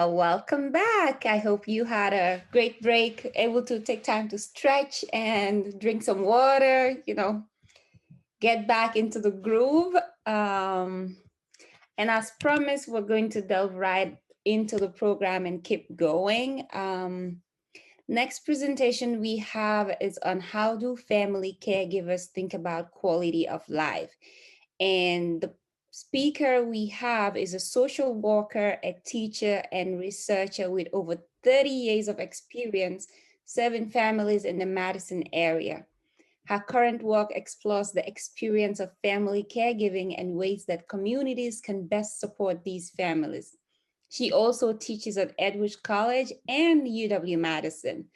Welcome back. I hope you had a great break, able to take time to stretch and drink some water, get back into the groove. Um, and as promised, we're going to delve right into the program and keep going. Next presentation we have is on how do family caregivers think about quality of life. And the speaker we have is a social worker, a teacher, and researcher with over 30 years of experience serving families in the Madison area. Her current work explores the experience of family caregiving and ways that communities can best support these families. She also teaches at Edward College and UW Madison.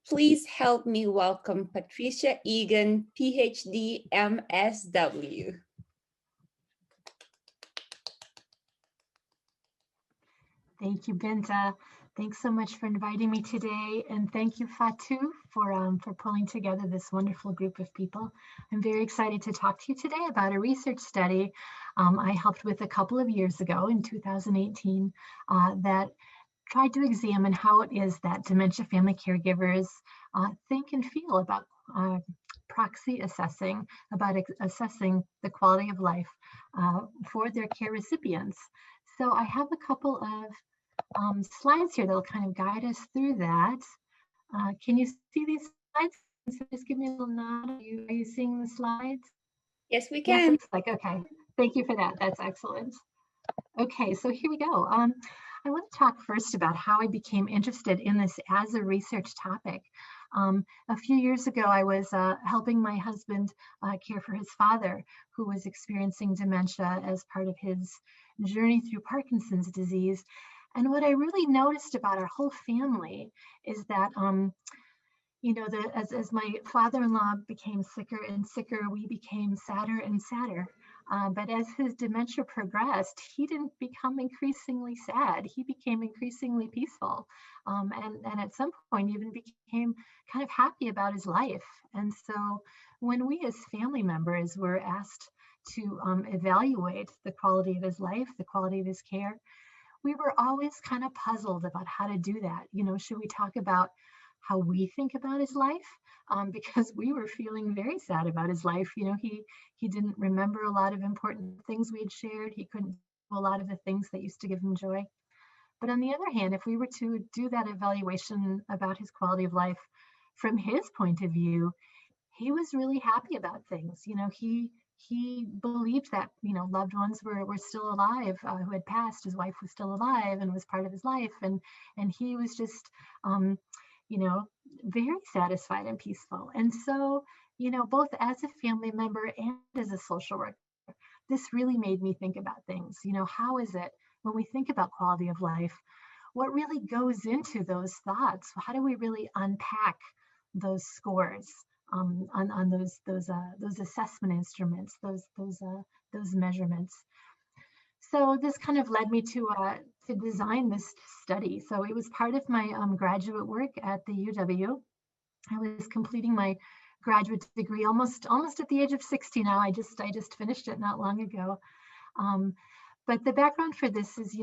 Please help me welcome Patricia Egan, PhD, MSW. Thank you, Binta. Thanks so much for inviting me today, and thank you, Fatu, for pulling together this wonderful group of people. I'm very excited to talk to you today about a research study I helped with a couple of years ago in 2018 that tried to examine how it is that dementia family caregivers think and feel about proxy assessing, about assessing the quality of life for their care recipients. So I have a couple of slides here that'll kind of guide us through that. Can you see these slides? So just give me a little nod. Are you seeing the slides? Yes, we Yes, can. looks like, okay. Thank you for that. That's excellent. Okay, so here we go. I want to talk first about how I became interested in this as a research topic. A few years ago, I was helping my husband care for his father, who was experiencing dementia as part of his journey through Parkinson's disease. And what I really noticed about our whole family is that as my father-in-law became sicker and sicker, we became sadder and sadder. But as his dementia progressed, he didn't become increasingly sad. He became increasingly peaceful, and at some point even became kind of happy about his life. And so when we as family members were asked to evaluate the quality of his life, the quality of his care, we were always kind of puzzled about how to do that. Should we talk about how we think about his life? Because we were feeling very sad about his life. He didn't remember a lot of important things we had shared. He couldn't do a lot of the things that used to give him joy. But on the other hand, if we were to do that evaluation about his quality of life from his point of view, he was really happy about things. He believed that loved ones were still alive, who had passed. His wife was still alive and was part of his life, and he was just you know very satisfied and peaceful. And so both as a family member and as a social worker, this really made me think about things. How is it when we think about quality of life, what really goes into those thoughts? How do we really unpack those scores on those assessment instruments, those measurements? So this kind of led me to design this study. So it was part of my graduate work at the UW. I was completing my graduate degree almost at the age of 60 now. I just finished it not long ago. Um, but the background for this is,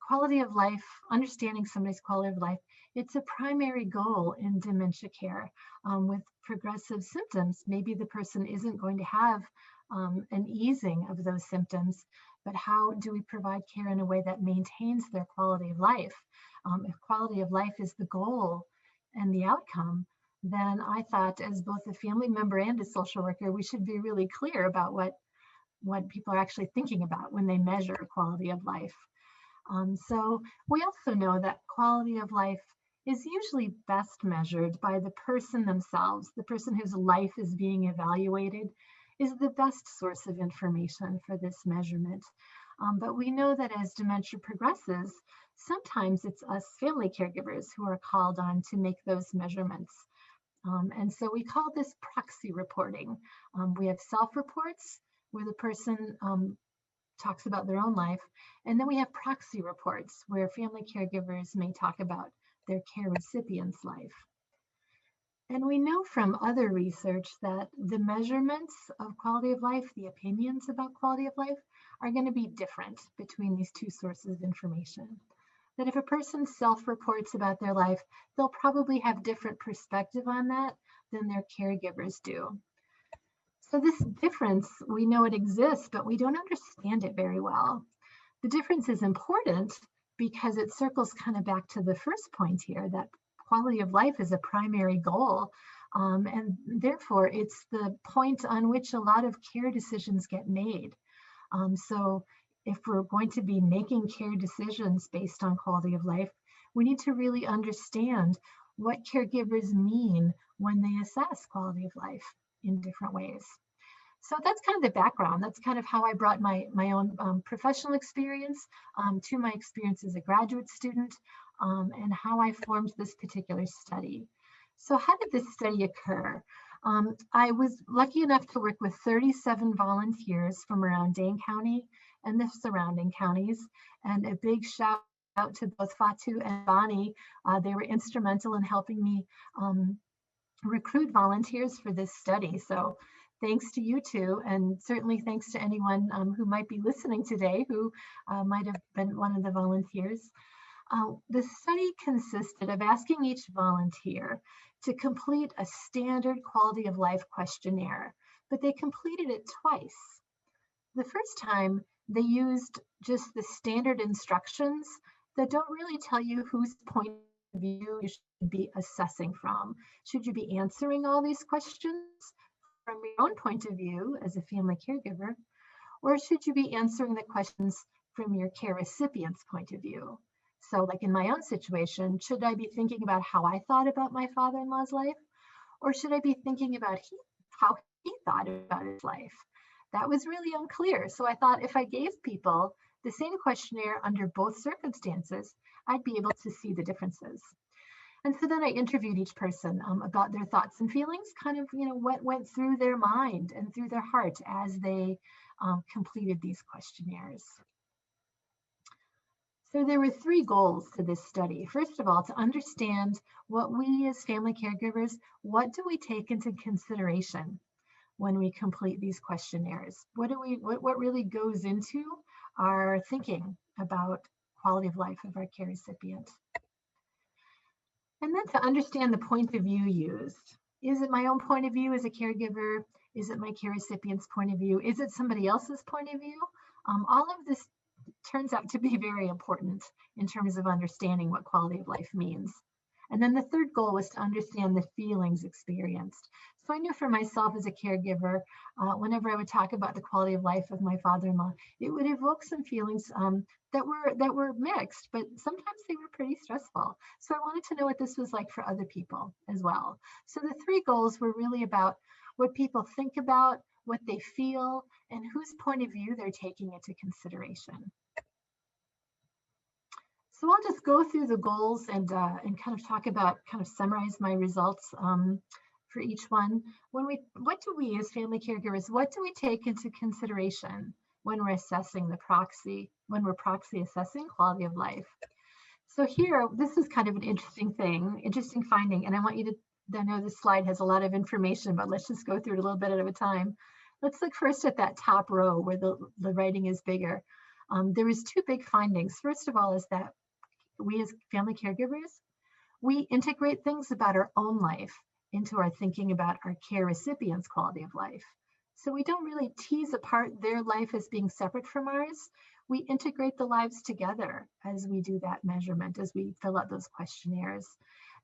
quality of life, understanding somebody's quality of life. It's a primary goal in dementia care. With progressive symptoms, maybe the person isn't going to have an easing of those symptoms, but how do we provide care in a way that maintains their quality of life? If quality of life is the goal and the outcome, then I thought, as both a family member and a social worker, we should be really clear about what people are actually thinking about when they measure quality of life. So we also know that quality of life is usually best measured by the person themselves. The person whose life is being evaluated is the best source of information for this measurement. But we know that as dementia progresses, sometimes it's us family caregivers who are called on to make those measurements. And so we call this proxy reporting. We have self-reports where the person talks about their own life, and then we have proxy reports where family caregivers may talk about their care recipient's life. And we know from other research that the measurements of quality of life, the opinions about quality of life, are going to be different between these two sources of information. that if a person self-reports about their life, they'll probably have different perspective on that than their caregivers do. So this difference, we know it exists, but we don't understand it very well. The difference is important because it circles kind of back to the first point here, that quality of life is a primary goal. And therefore, it's the point on which a lot of care decisions get made. So if we're going to be making care decisions based on quality of life, we need to really understand what caregivers mean when they assess quality of life in different ways. So that's kind of the background. That's kind of how I brought my own professional experience to my experience as a graduate student, and how I formed this particular study. So how did this study occur? I was lucky enough to work with 37 volunteers from around Dane County and the surrounding counties. And a big shout out to both Fatu and Bonnie. They were instrumental in helping me recruit volunteers for this study. So thanks to you two, and certainly thanks to anyone who might be listening today who might have been one of the volunteers. The study consisted of asking each volunteer to complete a standard quality of life questionnaire, but they completed it twice. The first time, they used just the standard instructions that don't really tell you whose point of view you should be assessing from. Should you be answering all these questions from your own point of view as a family caregiver, or should you be answering the questions from your care recipient's point of view? So like in my own situation, should I be thinking about how I thought about my father-in-law's life? Or should I be thinking about how he thought about his life? That was really unclear. So I thought if I gave people the same questionnaire under both circumstances, I'd be able to see the differences. And so then I interviewed each person about their thoughts and feelings, kind of, what went through their mind and through their heart as they completed these questionnaires. So there were three goals to this study. First of all, to understand what we as family caregivers, what do we take into consideration when we complete these questionnaires? What really goes into our thinking about quality of life of our care recipient? And then to understand the point of view used. Is it my own point of view as a caregiver? Is it my care recipient's point of view? Is it somebody else's point of view? All of this turns out to be very important in terms of understanding what quality of life means. And then the third goal was to understand the feelings experienced. So I knew for myself as a caregiver, whenever I would talk about the quality of life of my father-in-law, it would evoke some feelings that were mixed, but sometimes they were pretty stressful. So I wanted to know what this was like for other people as well. So the three goals were really about what people think about, what they feel, and whose point of view they're taking into consideration. So I'll just go through the goals and kind of summarize my results for each one. What do we as family caregivers, what do we take into consideration when we're assessing when we're proxy assessing quality of life? So here, this is kind of an interesting finding, and I want you to know this slide has a lot of information, but let's just go through it a little bit at a time. Let's look first at that top row where the writing is bigger. There was two big findings. First of all is that we as family caregivers, we integrate things about our own life into our thinking about our care recipients' quality of life. So we don't really tease apart their life as being separate from ours. We integrate the lives together as we do that measurement, as we fill out those questionnaires.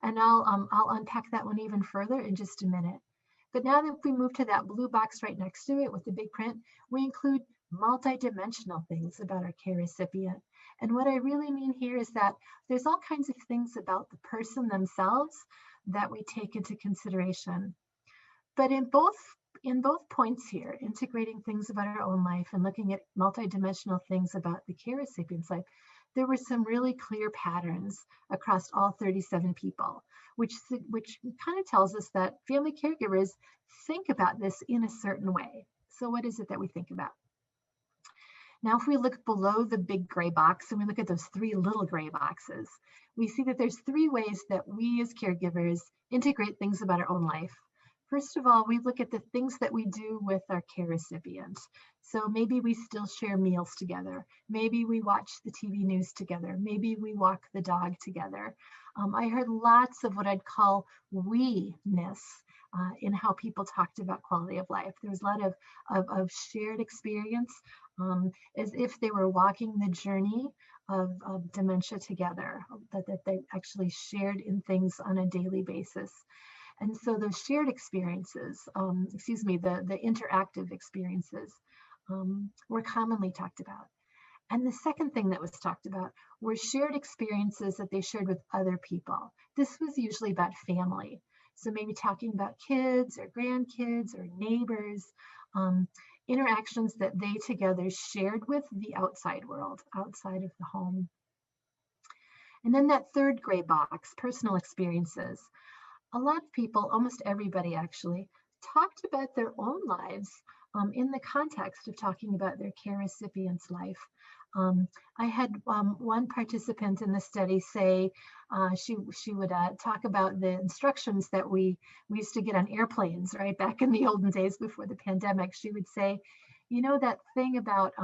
And I'll unpack that one even further in just a minute. But now that we move to that blue box right next to it with the big print, we include multidimensional things about our care recipient. And what I really mean here is that there's all kinds of things about the person themselves that we take into consideration. But in both points here, integrating things about our own life and looking at multidimensional things about the care recipient's life, there were some really clear patterns across all 37 people, which kind of tells us that family caregivers think about this in a certain way. So what is it that we think about? Now, if we look below the big gray box and we look at those three little gray boxes, we see that there's three ways that we as caregivers integrate things about our own life. First of all, we look at the things that we do with our care recipient. So maybe we still share meals together. Maybe we watch the TV news together. Maybe we walk the dog together. I heard lots of what I'd call we-ness in how people talked about quality of life. There was a lot of shared experience, as if they were walking the journey of dementia together, that they actually shared in things on a daily basis. And so those shared experiences, the interactive experiences were commonly talked about. And the second thing that was talked about were shared experiences that they shared with other people. This was usually about family. So maybe talking about kids or grandkids or neighbors, interactions that they together shared with the outside world, outside of the home. And then that third gray box, personal experiences. A lot of people, almost everybody actually, talked about their own lives in the context of talking about their care recipient's life. I had one participant in the study say she would talk about the instructions that we used to get on airplanes, right? Back in the olden days before the pandemic, she would say, you know, that thing about,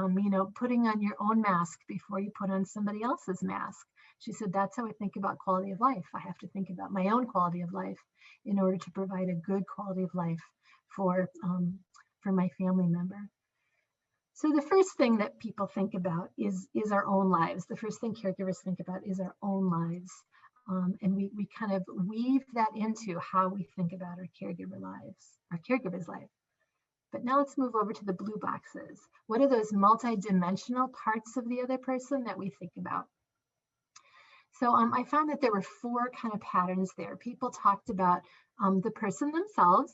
putting on your own mask before you put on somebody else's mask. She said, that's how I think about quality of life. I have to think about my own quality of life in order to provide a good quality of life for my family member. So the first thing that people think about is our own lives. The first thing caregivers think about is our own lives. And we kind of weave that into how we think about our caregiver's life. But now let's move over to the blue boxes. What are those multidimensional parts of the other person that we think about? So I found that there were four kind of patterns there. People talked about the person themselves,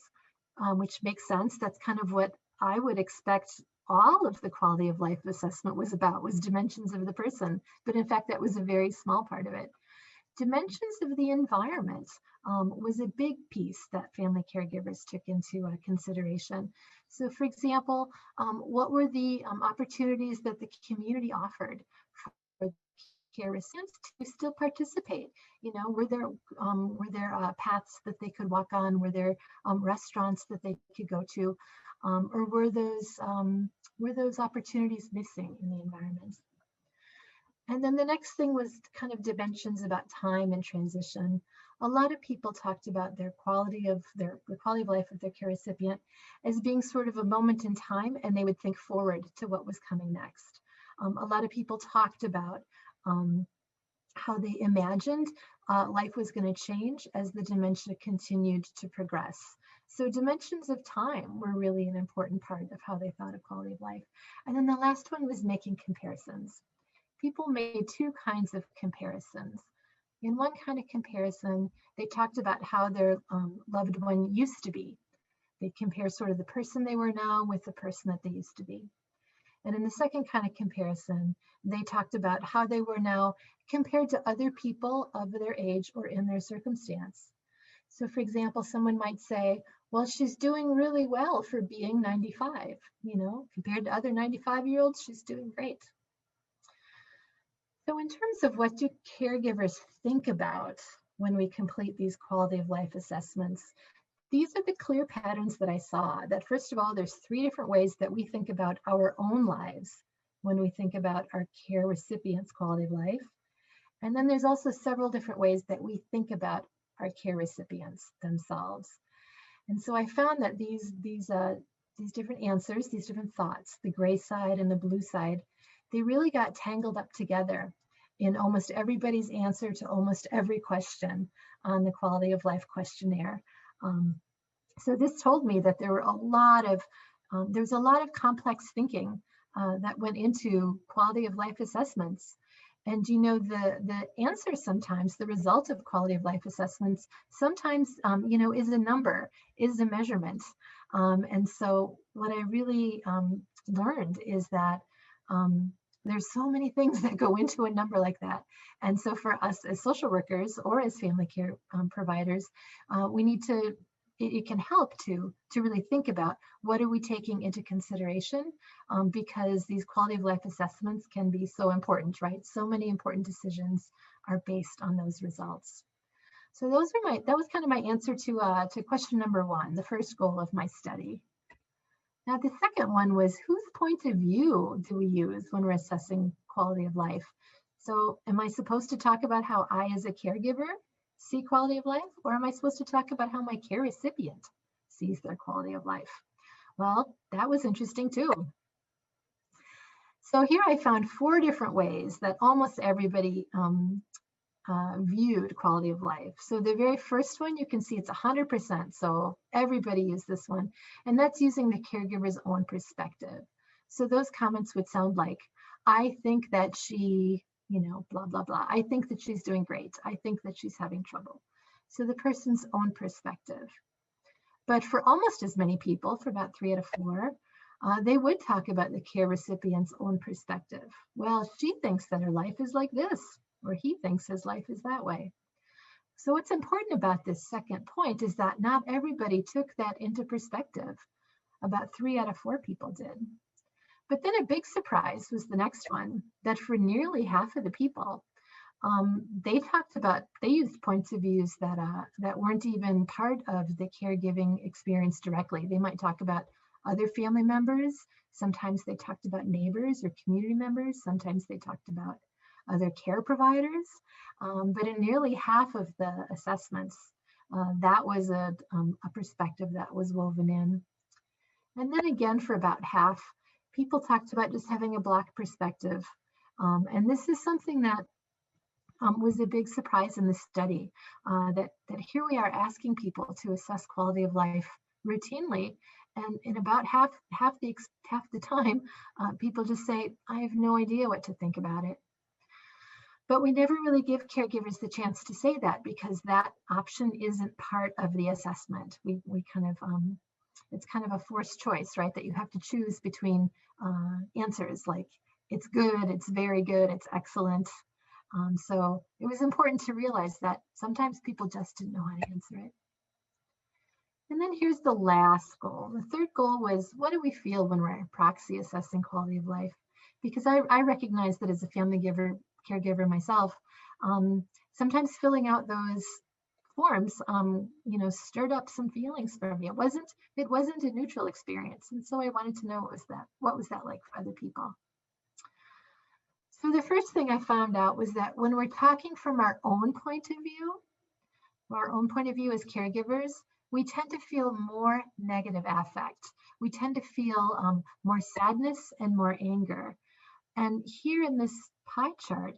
which makes sense. That's kind of what I would expect all of the quality of life assessment was about, was dimensions of the person. But in fact, that was a very small part of it. Dimensions of the environment was a big piece that family caregivers took into consideration. So for example, what were the opportunities that the community offered for care recipients to still participate? You know, were there paths that they could walk on? Were there restaurants that they could go to? Or were those opportunities missing in the environment? And then the next thing was kind of dimensions about time and transition. A lot of people talked about the quality of life of their care recipient as being sort of a moment in time, and they would think forward to what was coming next. A lot of people talked about how they imagined life was going to change as the dementia continued to progress. So dimensions of time were really an important part of how they thought of quality of life. And then the last one was making comparisons. People made two kinds of comparisons. In one kind of comparison, they talked about how their loved one used to be. They compare sort of the person they were now with the person that they used to be. And in the second kind of comparison, they talked about how they were now compared to other people of their age or in their circumstance. So for example, someone might say, well, she's doing really well for being 95, compared to other 95-year-olds, she's doing great. So in terms of what do caregivers think about when we complete these quality of life assessments, these are the clear patterns that I saw. That first of all, there's three different ways that we think about our own lives when we think about our care recipients' quality of life. And then there's also several different ways that we think about our care recipients themselves. And so I found that these different answers, these different thoughts, the gray side and the blue side, they really got tangled up together in almost everybody's answer to almost every question on the quality of life questionnaire. So this told me that there were there's a lot of complex thinking that went into quality of life assessments. And the answer sometimes, the result of quality of life assessments, sometimes is a number, is a measurement. And so what I really learned is that there's so many things that go into a number like that. And so for us as social workers or as family care providers, we need to, it can help to really think about what are we taking into consideration, because these quality of life assessments can be so important, right? So many important decisions are based on those results. So that was kind of my answer to question number one, the first goal of my study. Now, the second one was, whose point of view do we use when we're assessing quality of life? So am I supposed to talk about how I, as a caregiver, see quality of life, or am I supposed to talk about how my care recipient sees their quality of life? Well, that was interesting too. So here I found 4 different ways that almost everybody viewed quality of life. So the very first one, you can see it's 100%. So everybody used this one, and that's using the caregiver's own perspective. So those comments would sound like, I think that she, blah, blah, blah. I think that she's doing great. I think that she's having trouble. So the person's own perspective. But for almost as many people, for about 3 out of 4, they would talk about the care recipient's own perspective. Well, she thinks that her life is like this, or he thinks his life is that way. So what's important about this second point is that not everybody took that into perspective. About 3 out of 4 people did. But then a big surprise was the next one, that for nearly half of the people, they used points of views that weren't even part of the caregiving experience directly. They might talk about other family members. Sometimes they talked about neighbors or community members. Sometimes they talked about other care providers. But in nearly half of the assessments, that was a perspective that was woven in. And then again, for about half, people talked about just having a Black perspective. And this is something that was a big surprise in the study, that here we are asking people to assess quality of life routinely, and in about half the time, people just say, I have no idea what to think about it. But we never really give caregivers the chance to say that, because that option isn't part of the assessment. We kind of, it's kind of a forced choice, right? That you have to choose between answers like it's good, it's very good, it's excellent. So it was important to realize that sometimes people just didn't know how to answer it. And then here's the last goal. The third goal was, what do we feel when we're proxy assessing quality of life? Because I recognize that as a caregiver myself, sometimes filling out those forms, stirred up some feelings for me. It wasn't a neutral experience, and so I wanted to know what was that like for other people. So the first thing I found out was that when we're talking from our own point of view as caregivers, we tend to feel more negative affect. We tend to feel more sadness and more anger. And here in this pie chart,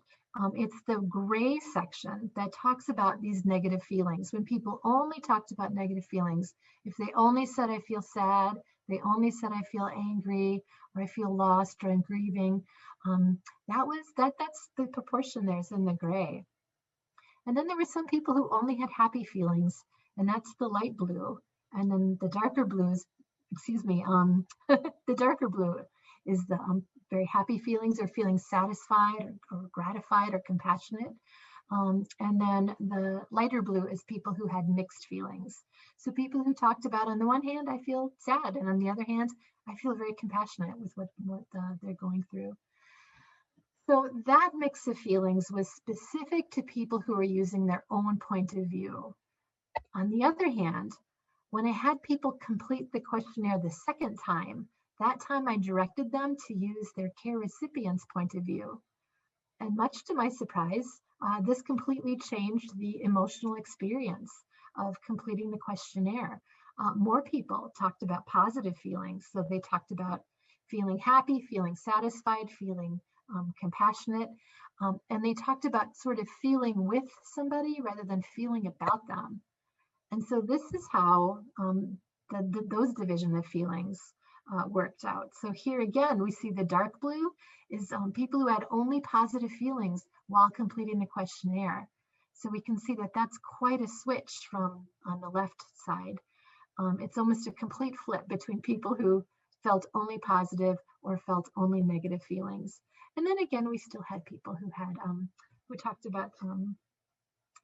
it's the gray section that talks about these negative feelings. When people only talked about negative feelings, if they only said, I feel sad, they only said, I feel angry, or I feel lost, or I'm grieving, that's the proportion there's in the gray. And then there were some people who only had happy feelings, and that's the light blue. And then the darker blues, the darker blue is the very happy feelings, or feeling satisfied or gratified or compassionate. And then the lighter blue is people who had mixed feelings. So people who talked about, on the one hand, I feel sad, and on the other hand, I feel very compassionate with what they're going through. So that mix of feelings was specific to people who were using their own point of view. On the other hand, when I had people complete the questionnaire the second time, that time I directed them to use their care recipient's point of view. And much to my surprise, this completely changed the emotional experience of completing the questionnaire. More people talked about positive feelings. So they talked about feeling happy, feeling satisfied, feeling compassionate. And they talked about sort of feeling with somebody rather than feeling about them. And so this is how those division of feelings worked out. So here again, we see the dark blue is people who had only positive feelings while completing the questionnaire. So we can see that that's quite a switch from on the left side. It's almost a complete flip between people who felt only positive or felt only negative feelings. And then again, we still had people who had, we talked about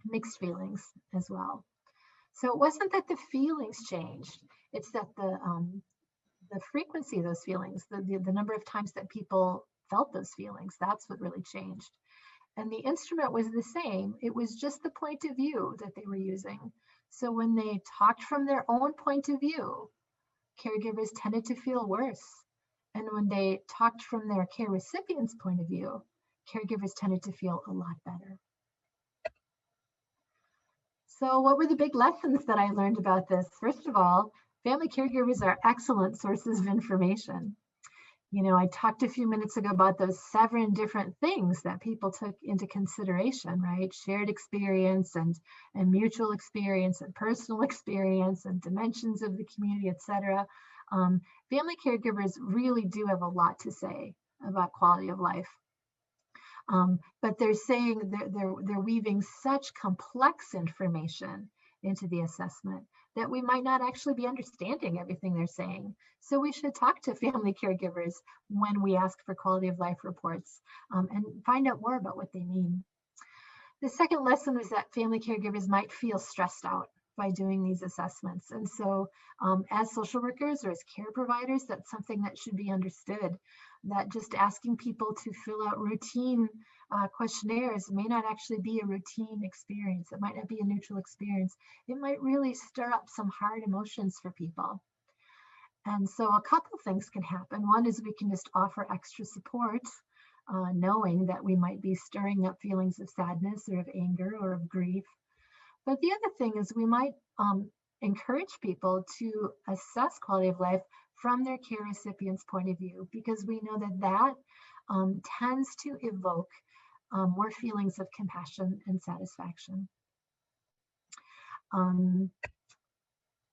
mixed feelings as well. So it wasn't that the feelings changed, it's that the frequency of those feelings, the number of times that people felt those feelings, that's what really changed. and the instrument was the same. It was just the point of view that they were using. So when they talked from their own point of view, caregivers tended to feel worse. And when they talked from their care recipient's point of view, caregivers tended to feel a lot better. So what were the big lessons that I learned about this? First of all, family caregivers are excellent sources of information. I talked a few minutes ago about those 7 different things that people took into consideration, right? Shared experience and mutual experience and personal experience and dimensions of the community, etc. Family caregivers really do have a lot to say about quality of life. But they're saying they're weaving such complex information into the assessment that we might not actually be understanding everything they're saying. So we should talk to family caregivers when we ask for quality of life reports and find out more about what they mean. The second lesson was that family caregivers might feel stressed out by doing these assessments. And so as social workers or as care providers, that's something that should be understood, that just asking people to fill out routine questionnaires may not actually be a routine experience. It might not be a neutral experience. It might really stir up some hard emotions for people. And so a couple things can happen. One is we can just offer extra support, knowing that we might be stirring up feelings of sadness or of anger or of grief. But the other thing is we might encourage people to assess quality of life from their care recipient's point of view, because we know that that tends to evoke more feelings of compassion and satisfaction.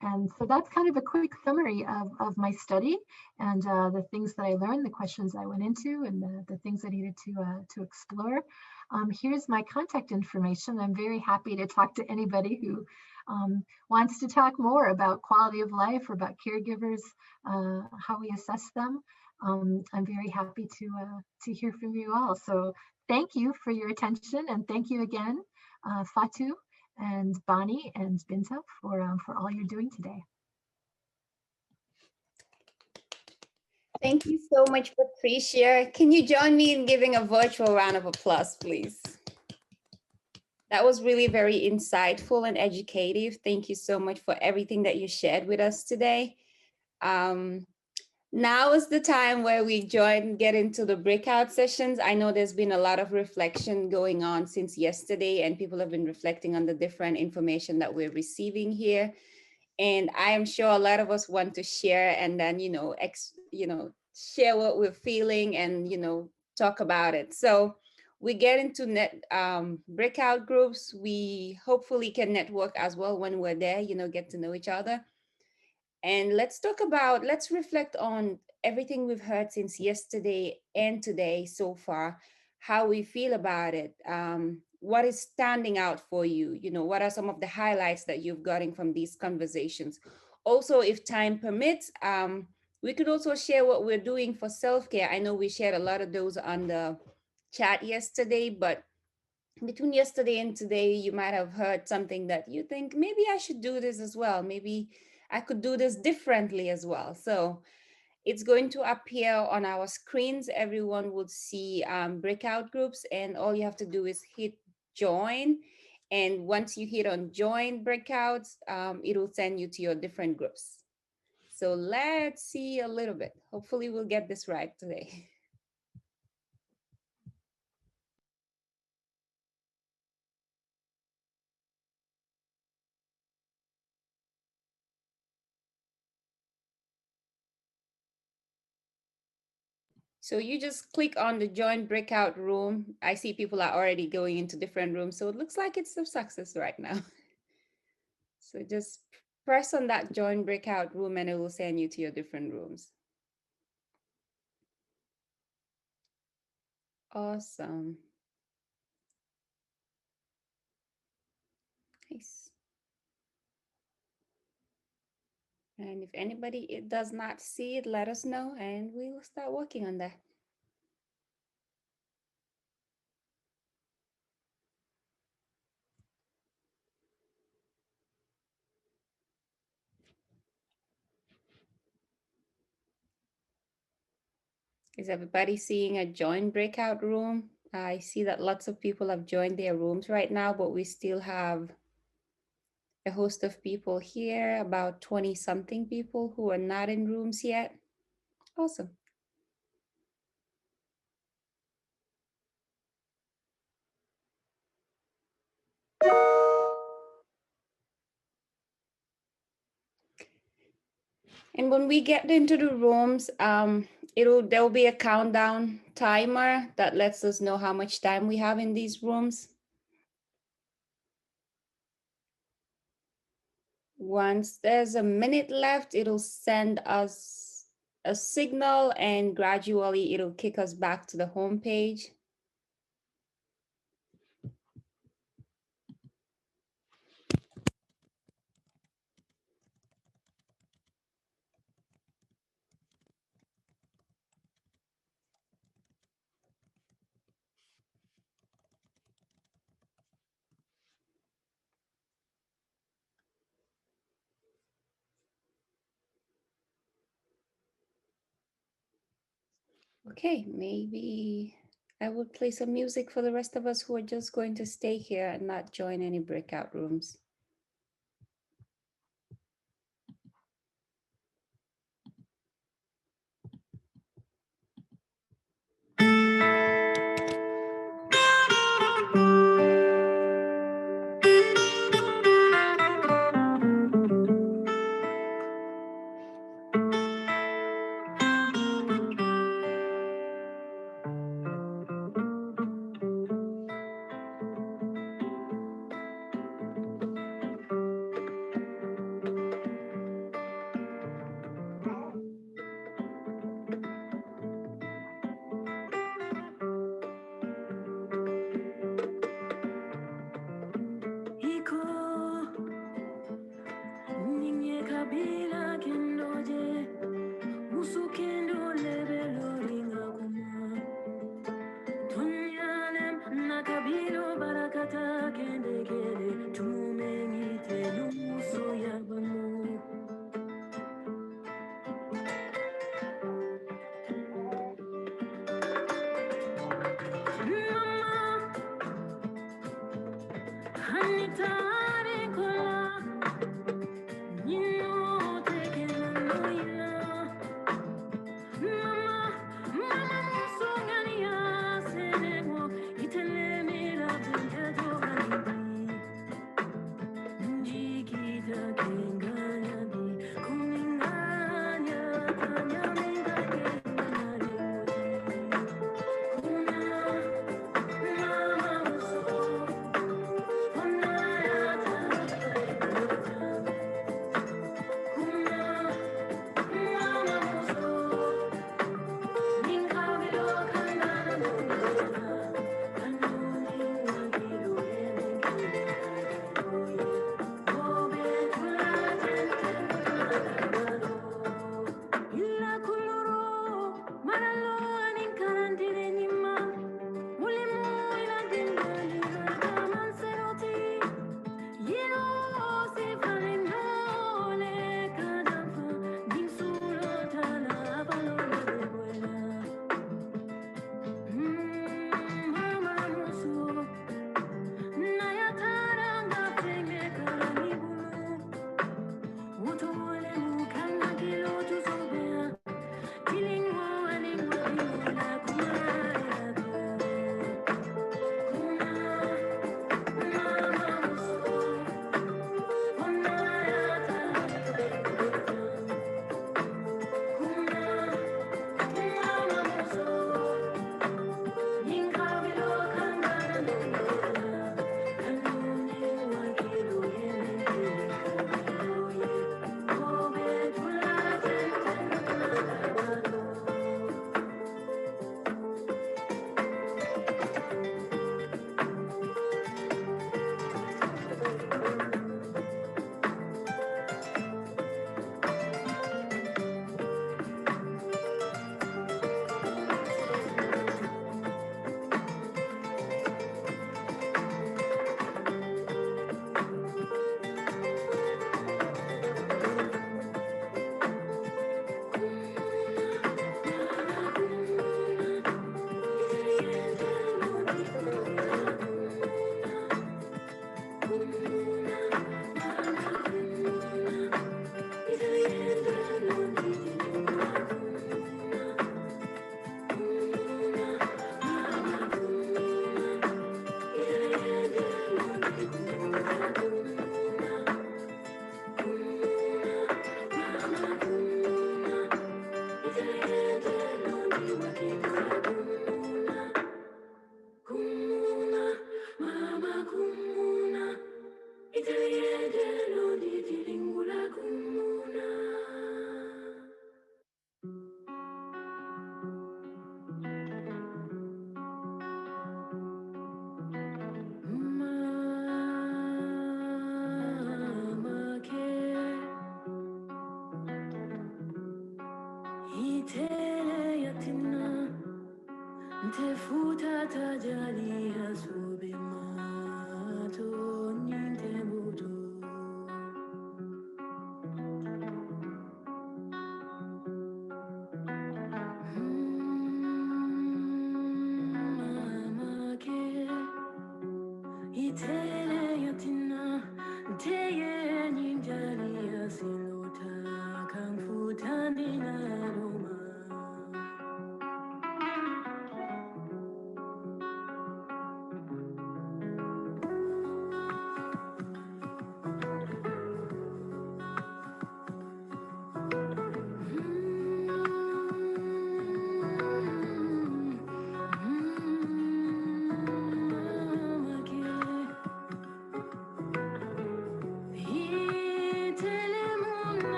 And so that's kind of a quick summary of my study and the things that I learned, the questions I went into, and the things I needed to explore. Here's my contact information. I'm very happy to talk to anybody who wants to talk more about quality of life or about caregivers, how we assess them. I'm very happy to hear from you all. So thank you for your attention, and thank you again, Fatu and Bonnie and Binta for all you're doing today. Thank you so much, Patricia. Can you join me in giving a virtual round of applause, please? That was really very insightful and educative. Thank you so much for everything that you shared with us today. Now is the time where we get into the breakout sessions. I know there's been a lot of reflection going on since yesterday, and people have been reflecting on the different information that we're receiving here. And I am sure a lot of us want to share and then, share what we're feeling and, talk about it. So we get into breakout groups. We hopefully can network as well when we're there, get to know each other. And let's reflect on everything we've heard since yesterday and today so far, how we feel about it. What is standing out for you? What are some of the highlights that you've gotten from these conversations? Also, if time permits, we could also share what we're doing for self-care. I know we shared a lot of those on the chat yesterday, but between yesterday and today, you might have heard something that you think, maybe I should do this as well. Maybe I could do this differently as well. So it's going to appear on our screens. Everyone would see breakout groups, and all you have to do is hit join. And once you hit on join breakouts, it will send you to your different groups. So let's see a little bit. Hopefully we'll get this right today. So you just click on the join breakout room. I see people are already going into different rooms. So it looks like it's a success right now. So just press on that join breakout room and it will send you to your different rooms. Awesome. Nice. And if anybody it does not see it, let us know and we will start working on that. Is everybody seeing a join breakout room? I see that lots of people have joined their rooms right now, but we still have a host of people here, about 20 something people who are not in rooms yet. Awesome. And when we get into the rooms, there'll be a countdown timer that lets us know how much time we have in these rooms. Once there's a minute left, it'll send us a signal and gradually it'll kick us back to the home page. Okay, maybe I will play some music for the rest of us who are just going to stay here and not join any breakout rooms.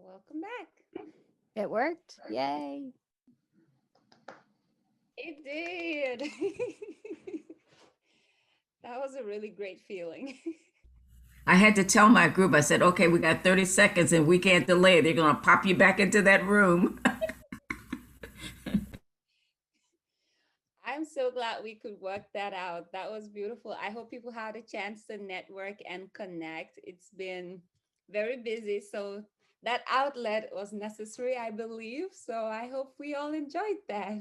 welcome back. It worked. Yay. It did. That was a really great feeling. I had to tell my group, I said, okay, we got 30 seconds and we can't delay. They're going to pop you back into that room. I'm so glad we could work that out. That was beautiful. I hope people had a chance to network and connect. It's been very busy, so that outlet was necessary, I believe. So I hope we all enjoyed that.